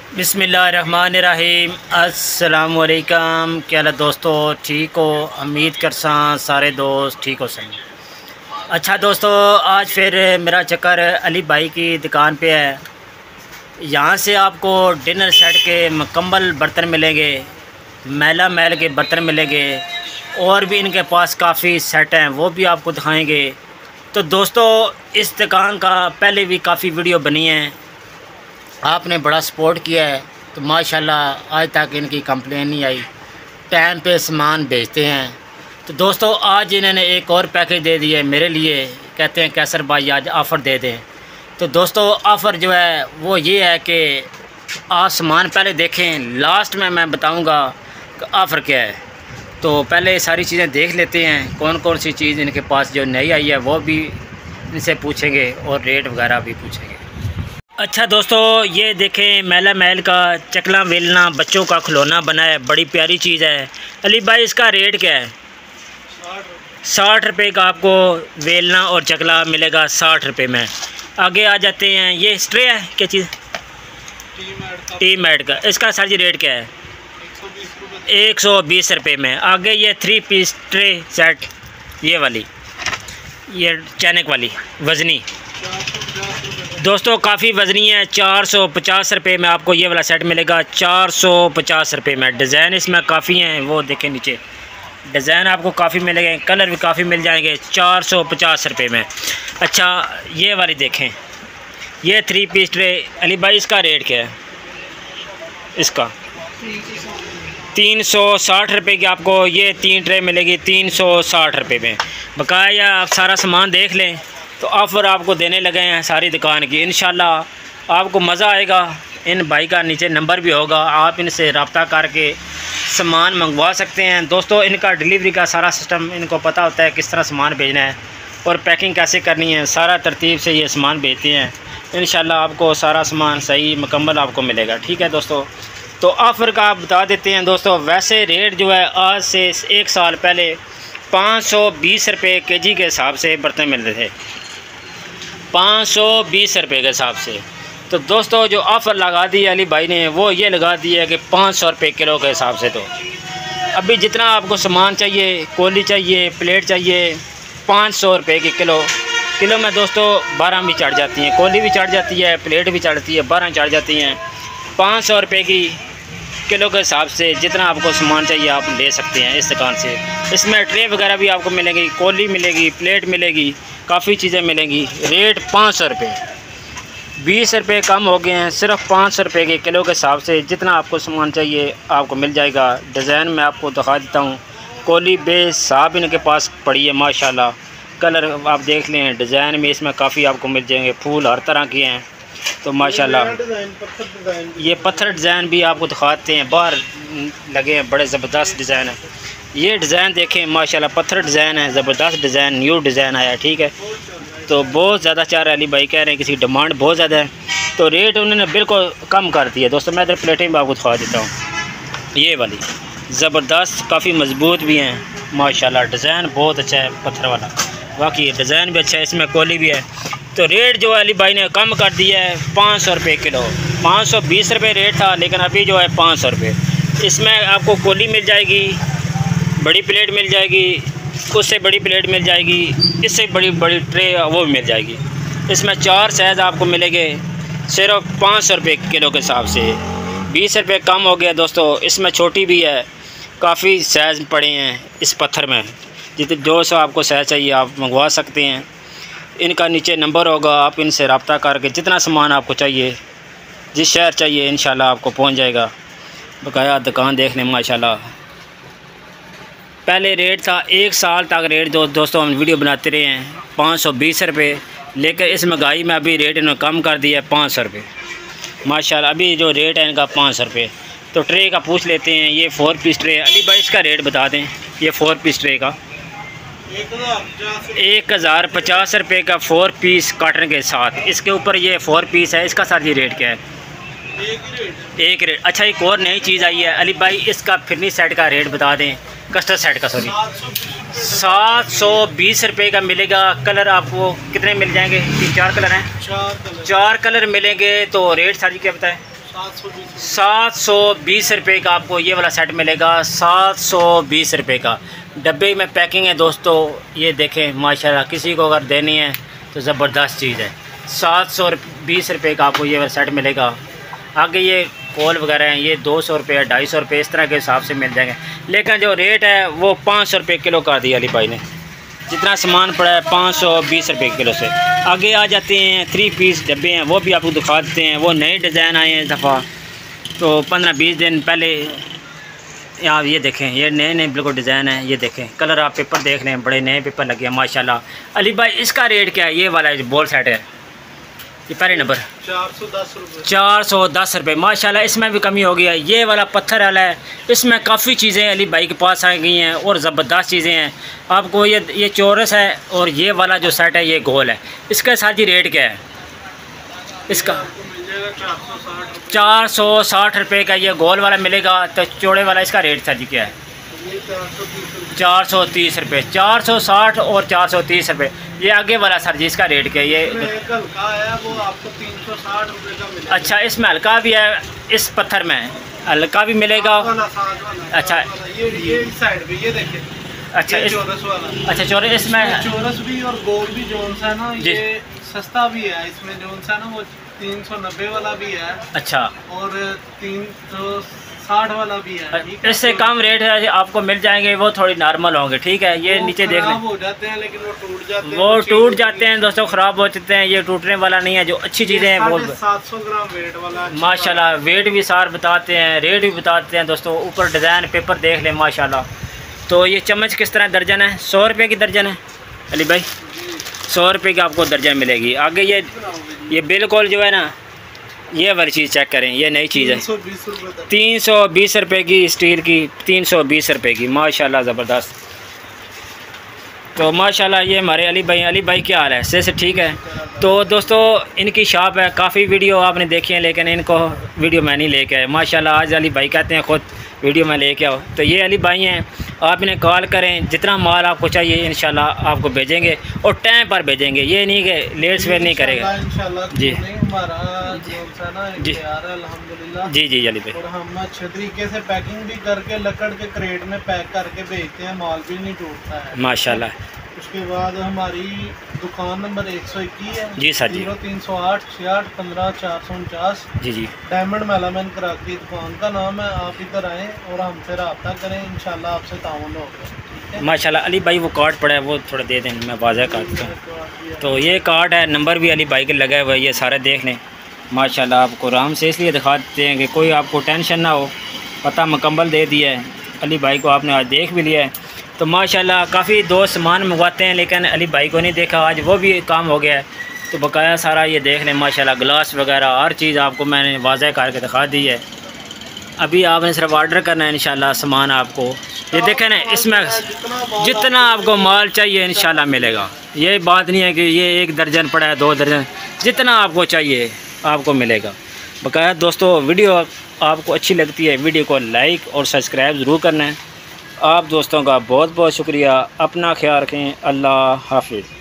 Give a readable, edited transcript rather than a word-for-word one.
बिस्मिल्लाहिर्रहमानिर्रहीम। अस्सलाम वालेकुम। क्या हाल दोस्तों, ठीक हो? उम्मीद करसा सारे दोस्त ठीक हो सन। अच्छा दोस्तों, आज फिर मेरा चक्कर अली भाई की दुकान पे है। यहाँ से आपको डिनर सेट के मुकम्मल बर्तन मिलेंगे, मैला मैल के बर्तन मिलेंगे, और भी इनके पास काफ़ी सेट हैं, वो भी आपको दिखाएंगे। तो दोस्तों, इस दुकान का पहले भी काफ़ी वीडियो बनी है, आपने बड़ा सपोर्ट किया है, तो माशाल्लाह आज तक इनकी कंप्लेन नहीं आई, टाइम पे सामान भेजते हैं। तो दोस्तों, आज इन्होंने एक और पैकेज दे दिया मेरे लिए, कहते हैं कैसर भाई आज ऑफ़र दे दें। तो दोस्तों, ऑफ़र जो है वो ये है कि आप सामान पहले देखें, लास्ट में मैं बताऊंगा कि ऑफ़र क्या है। तो पहले सारी चीज़ें देख लेते हैं, कौन कौन सी चीज़ इनके पास जो नई आई है वो भी इनसे पूछेंगे और रेट वगैरह भी पूछेंगे। अच्छा दोस्तों, ये देखें मैला महल का चकला वेलना बच्चों का खिलौना बना है, बड़ी प्यारी चीज़ है। अली भाई इसका रेट क्या है? 60 रुपये का आपको वेलना और चकला मिलेगा 60 रुपये में। आगे आ जाते हैं, ये स्ट्रे है, क्या चीज़? टी मैट का। इसका सर जी रेट क्या है? 120 रुपये में। आगे ये 3 पीस ट्रे सेट, ये वाली, ये चैनक वाली वज़नी दोस्तों काफ़ी वज़नी है। 450 रुपये में आपको ये वाला सेट मिलेगा, 450 रुपये में। डिज़ाइन इसमें काफ़ी हैं, वो देखें नीचे डिज़ाइन आपको काफ़ी मिलेंगे, कलर भी काफ़ी मिल जाएंगे 450 रुपये में। अच्छा, ये वाली देखें, ये 3 पीस ट्रे। अली भाई इसका रेट क्या है? इसका 360 रुपये की आपको ये 3 ट्रे मिलेगी 360 रुपये में। बकाया आप सारा सामान देख लें, तो ऑफ़र आपको देने लगे हैं सारी दुकान की। इंशाल्लाह आपको मज़ा आएगा। इन भाई का नीचे नंबर भी होगा, आप इनसे रब्ता करके सामान मंगवा सकते हैं। दोस्तों, इनका डिलीवरी का सारा सिस्टम इनको पता होता है, किस तरह सामान भेजना है और पैकिंग कैसे करनी है, सारा तरतीब से ये सामान भेजते हैं। इंशाल्लाह आपको सारा सामान सही मुकम्मल आपको मिलेगा। ठीक है दोस्तों, तो ऑफ़र का आप बता देते हैं। दोस्तों, वैसे रेट जो है आज से 1 साल पहले 520 रुपये kg के हिसाब से बर्तन मिल रहे थे, 520 रुपये के हिसाब से। तो दोस्तों, जो ऑफ़र लगा दी अली भाई ने वो ये लगा दी है कि 500 रुपये किलो के हिसाब से। तो अभी जितना आपको सामान चाहिए, कोली चाहिए, प्लेट चाहिए, 500 रुपये की किलो में दोस्तों 12 भी चढ़ जाती हैं, कोली भी चढ़ जाती है, प्लेट भी चढ़ती है, 12 चढ़ जाती हैं। 500 रुपये की किलो के हिसाब से जितना आपको सामान चाहिए आप ले सकते हैं इस दुकान से। इसमें ट्रे वगैरह भी आपको मिलेंगी, कोली मिलेगी, प्लेट मिलेगी, काफ़ी चीज़ें मिलेंगी। रेट 500 रुपये, 20 रुपये कम हो गए हैं, सिर्फ 500 रुपये के किलो के हिसाब से जितना आपको सामान चाहिए आपको मिल जाएगा। डिज़ाइन मैं आपको दिखा देता हूँ, कोली बेस साहब इनके पास पड़ी है माशाल्लाह, कलर आप देख लें, डिज़ाइन में इसमें काफ़ी आपको मिल जाएंगे, फूल हर तरह के हैं। तो माशाल्लाह ये पत्थर डिज़ाइन भी आपको दिखाते हैं, बाहर लगे हैं, बड़े ज़बरदस्त डिज़ाइन है। ये डिज़ाइन देखें माशाल्लाह, पत्थर डिज़ाइन है, ज़बरदस्त डिज़ाइन, न्यू डिज़ाइन आया। ठीक है, तो बहुत ज़्यादा चाह रहे अली भाई, कह रहे हैं किसी डिमांड बहुत ज़्यादा है, तो रेट उन्होंने बिल्कुल कम कर दिया। दोस्तों, मैं इधर प्लेटें भी आपको दिखा देता हूँ, ये वाली ज़बरदस्त, काफ़ी मजबूत भी हैं माशाल्लाह, डिज़ाइन बहुत अच्छा है, पत्थर वाला वाकई डिज़ाइन भी अच्छा है, इसमें कोली भी है। तो रेट जो है अली भाई ने कम कर दिया है, 500 रुपये किलो। 520 रुपये रेट था, लेकिन अभी जो है 500 रुपये। इसमें आपको कोली मिल जाएगी, बड़ी प्लेट मिल जाएगी, उससे बड़ी प्लेट मिल जाएगी, इससे बड़ी बड़ी ट्रे वो भी मिल जाएगी। इसमें 4 साइज़ आपको मिलेंगे सिर्फ 500 रुपये किलो के हिसाब से, 20 रुपये कम हो गया। दोस्तों, इसमें छोटी भी है, काफ़ी साइज़ पड़े हैं इस पत्थर में, जितने जो सा आपको साइज़ चाहिए आप मंगवा सकते हैं। इनका नीचे नंबर होगा, आप इनसे रब्ता करके जितना सामान आपको चाहिए, जिस शहर चाहिए, इंशाल्लाह आपको पहुंच जाएगा। बकाया दुकान देख लें माशाल्लाह। पहले रेट था 1 साल तक रेट दोस्तों हम वीडियो बनाते रहे हैं 520 रुपये, लेकिन इस महंगाई में अभी रेट इन्होंने कम कर दिया है 500 रुपये माशाल्लाह। अभी जो रेट है इनका 500 रुपये। तो ट्रे का पूछ लेते हैं, ये 4 पीस ट्रे अली भाई इसका रेट बता दें। ये 4 पीस ट्रे का 1050 रुपये का 4 पीस काटन के साथ, इसके ऊपर ये 4 पीस है। इसका सर जी रेट क्या है? एक रेट। अच्छा, एक और नई चीज़ आई है अली भाई, इसका फिरनी सेट का रेट बता दें, कस्टर्ड सेट का, सॉरी 720 रुपये का मिलेगा। कलर आपको कितने मिल जाएंगे? 3-4 कलर हैं, 4 कलर मिलेंगे। तो रेट सर जी क्या बताएं? 720 रुपये का आपको ये वाला सेट मिलेगा। 720 रुपये का डब्बे में पैकिंग है दोस्तों। ये देखें माशाल्लाह, किसी को अगर देनी है तो ज़बरदस्त चीज़ है। 720 रुपये का आपको ये वाला सेट मिलेगा। आगे ये कोल वगैरह हैं, ये 200 रुपये 250 रुपये इस तरह के हिसाब से मिल जाएंगे। लेकिन जो रेट है वो 500 रुपये किलो कर दिया अली भाई ने। जितना सामान पड़ा है 520 रुपये किलो से। आगे आ जाते हैं 3 पीस डब्बे हैं, वो भी आपको दिखा देते हैं। वो नए डिज़ाइन आए हैं इस दफ़ा, तो 15-20 दिन पहले आप ये देखें, ये नए नए बिल्कुल डिज़ाइन है। ये देखें कलर, आप पेपर देख रहे हैं, बड़े नए पेपर लगे हैं माशाल्लाह। अली भाई इसका रेट क्या है? ये वाला बॉल सेट है, ये पहले नंबर 410 रुपये। 410 रुपये माशाल्लाह। इसमें भी कमी हो गई है। ये वाला पत्थर वाला है, इसमें काफ़ी चीज़ें अली भाई के पास आ गई हैं और ज़बरदस्त चीज़ें हैं। आपको ये चौरस है और ये वाला जो सेट है ये गोल है। इसका साथ ही रेट क्या है? इसका 460 रुपये का ये गोल वाला मिलेगा। तो चौड़े वाला इसका रेट सर जी क्या है? 430 रुपये। 460 और 430 रुपये। ये आगे वाला सर जी इसका रेट क्या है? ये हल्का है, वो आपको 360 रुपये का मिलेगा। अच्छा, इसमें हल्का भी है, इस पत्थर में हल्का भी मिलेगा। अच्छा, ये साइड पे ये देखिए। अच्छा, चौरस वाला। अच्छा चौरस, इसमें चौरस भी और गोल भी जोन सा ना, ये सस्ता भी है। इसमें जोन सा ना वो 390 वाला भी है। अच्छा, और 360 वाला भी है। इससे कम रेट है आपको मिल जाएंगे, वो थोड़ी नॉर्मल होंगे। ठीक है, ये नीचे देख लें, हो जाते हैं लेकिन वो टूट जाते हैं। वो टूट जाते हैं दोस्तों, ख़राब हो जाते हैं। ये टूटने वाला नहीं है, जो अच्छी चीज़ें हैं वो 700 ग्राम वेट वाला माशाल्लाह। वेट भी सार बताते हैं, रेट भी बताते हैं दोस्तों। ऊपर डिज़ाइन पेपर देख लें माशाल्लाह। तो ये चम्मच किस तरह दर्जन है? 100 रुपये की दर्जन है अली भाई। 100 रुपये की आपको दर्जन मिलेगी। आगे ये बिल्कुल जो है ना, ये वाली चीज़ चेक करें, ये नई चीज़ है। 320 रुपये की स्टील की, 320 रुपये की माशाल्लाह ज़बरदस्त। तो माशाल्लाह ये हमारे अली भाई क्या हाल है? से ठीक है। तो दोस्तों इनकी शॉप है, काफ़ी वीडियो आपने देखी है लेकिन इनको वीडियो मैं नहीं लेके आया माशाल्लाह। आज अली भाई कहते हैं खुद वीडियो में लेके आओ। तो ये अली भाई हैं, आप इन्हें कॉल करें, जितना माल आपको चाहिए इंशाल्लाह आपको भेजेंगे और टाइम पर भेजेंगे। ये नहीं कि लेट सवेर नहीं करेगा जी। जी जी अली भाई, और हम अच्छे तरीके से पैकिंग भी करके लकड़ के क्रेट में पैक करके भेजते हैं, माल भी नहीं टूटता है माशाल्लाह। उसके बाद हमारी दुकान नंबर 121 है जी सर जी। 0308 66 15 449 जी जी। डायमंड मेलामैन कराची दुकान का नाम है। आप इधर आएँ और हमसे रब्ता करें, इंशाल्लाह आपसे ताउन होगा माशाल्लाह। अली भाई वो कार्ड पड़ा है, वो थोड़ा दे दें, मैं वाज़ह कार्ड का। तो ये कार्ड है, नंबर भी अली भाई के लगा हुआ है, ये सारे देख लें माशाल्लाह। आपको आराम से इसलिए दिखा देते हैं कि कोई आपको टेंशन ना हो। पता मुकम्मल दे दिया है अली भाई को, आपने आज देख भी लिया है। तो माशाल्लाह काफ़ी दोस्त सामान मंगवाते हैं लेकिन अली भाई को नहीं देखा, आज वो भी काम हो गया है। तो बकाया सारा ये देख लें माशाल्लाह, ग्लास वगैरह हर चीज़ आपको मैंने वाज़ह करके दिखा दी है। अभी आपने सिर्फ ऑर्डर करना है इंशाल्लाह सामान आपको। ये देखें ना, इसमें जितना आपको माल चाहिए इंशाल्लाह मिलेगा। ये बात नहीं है कि ये 1 दर्जन पड़ा है 2 दर्जन, जितना आपको चाहिए आपको मिलेगा। बकाया दोस्तों वीडियो आपको अच्छी लगती है, वीडियो को लाइक और सब्सक्राइब ज़रूर करना है। आप दोस्तों का बहुत बहुत शुक्रिया। अपना ख्याल रखें। अल्लाह हाफिज़।